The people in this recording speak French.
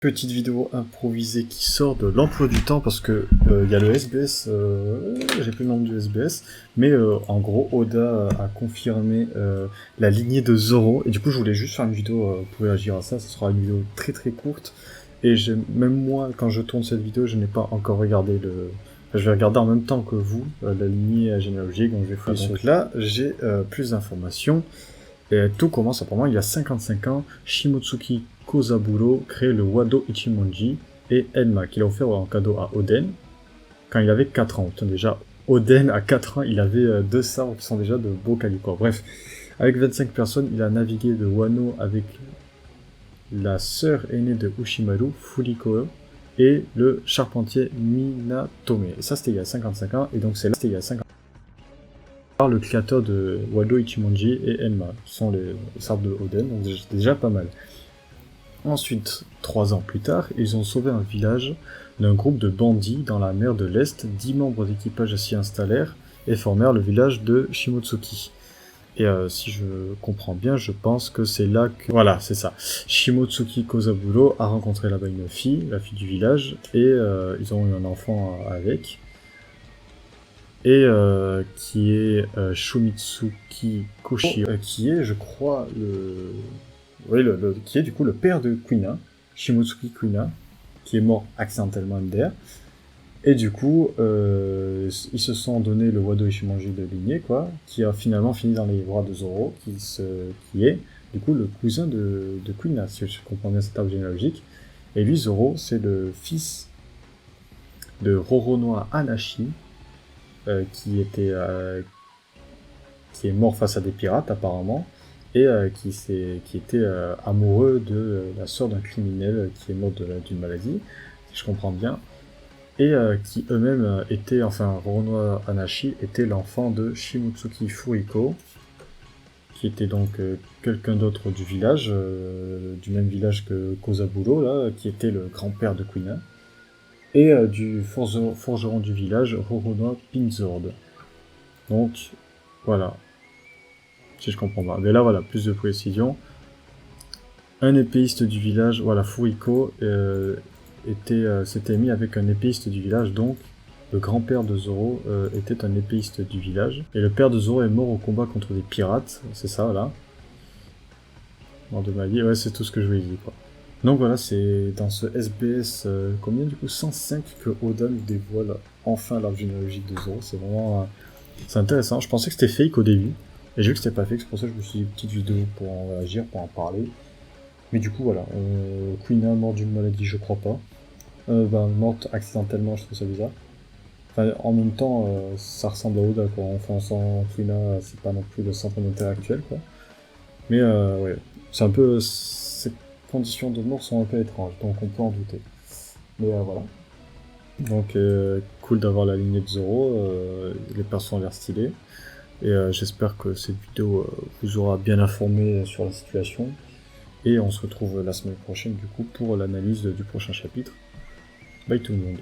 Petite vidéo improvisée qui sort de l'emploi du temps parce que y a le SBS, j'ai plus le nom du SBS, mais en gros Oda a confirmé la lignée de Zoro et du coup je voulais juste faire une vidéo pour réagir à ça. Ce sera une vidéo très très courte et même moi quand je tourne cette vidéo je n'ai pas encore regardé je vais regarder en même temps que vous la lignée généalogique, donc je vais faire. Donc là j'ai plus d'informations. Et tout commence apparemment il y a 55 ans. Shimotsuki Kozaburo crée le Wado Ichimonji et Enma, qu'il a offert en cadeau à Oden quand il avait 4 ans. Putain, déjà, Oden à 4 ans, il avait deux sabres qui sont déjà de beaux calibres. Bref, avec 25 personnes, il a navigué de Wano avec la sœur aînée de Ushimaru, Furiko, et le charpentier Minatome. Et ça, c'était il y a 55 ans, et donc c'est là, c'était il y a 50 ans. Le créateur de Wado Ichimonji et Enma, qui sont les sabres de Oden, donc c'est déjà pas mal. Ensuite, 3 ans plus tard, ils ont sauvé un village d'un groupe de bandits dans la mer de l'Est. 10 membres d'équipage s'y installèrent et formèrent le village de Shimotsuki. Et si je comprends bien, je pense que c'est là que... Voilà, c'est ça. Shimotsuki Kozaburo a rencontré là-bas une fille, la fille du village, et ils ont eu un enfant avec. Et qui est Shumitsuki Koshiro, qui est, je crois, qui est du coup le père de Kuina, Shimotsuki Kuina, qui est mort accidentellement MDR. Et du coup, ils se sont donné le Wado Ichimonji de lignée, quoi, qui a finalement fini dans les bras de Zoro, qui est du coup le cousin de Kuina, si je comprends bien cet arbre généalogique. Et lui, Zoro, c'est le fils de Roronoa Anashi, qui est mort face à des pirates apparemment, et qui était amoureux de la sœur d'un criminel qui est mort d'une maladie, si je comprends bien, et qui eux-mêmes étaient, enfin Roronoa Anashi était l'enfant de Shimotsuki Furiko, qui était donc quelqu'un d'autre du village, du même village que Kozaburo, là, qui était le grand-père de Kuina, et du forgeron du village, Roronoa Pinzord. Donc, voilà. Si je comprends pas. Mais là, voilà, plus de précision. Un épéiste du village, voilà, Furiko, s'était mis avec un épéiste du village, donc le grand-père de Zoro était un épéiste du village. Et le père de Zoro est mort au combat contre des pirates, c'est ça, là. Mort de maladie, ouais, c'est tout ce que je voulais dire, quoi. Donc voilà, c'est dans ce SBS, combien du coup 105 que Oda nous dévoile enfin l'arbre généalogique de Zoro. C'est vraiment... c'est intéressant. Je pensais que c'était fake au début, et j'ai vu que c'était pas fake, c'est pour ça que je me suis dit une petite vidéo pour en réagir, pour en parler. Mais du coup voilà, Kuina mort d'une maladie, je crois pas. Morte accidentellement, je trouve ça bizarre. Enfin, en même temps, ça ressemble à Oda, quoi. Enfin, sans Kuina, c'est pas non plus le centre d'intérêt actuel, quoi. Mais ouais, c'est un peu... ces conditions de mort sont un peu étranges, donc on peut en douter. Mais voilà. Donc cool d'avoir la lignée de Zoro, les persos ont l'air stylés. Et j'espère que cette vidéo vous aura bien informé sur la situation. Et on se retrouve la semaine prochaine du coup pour l'analyse du prochain chapitre. Bye tout le monde.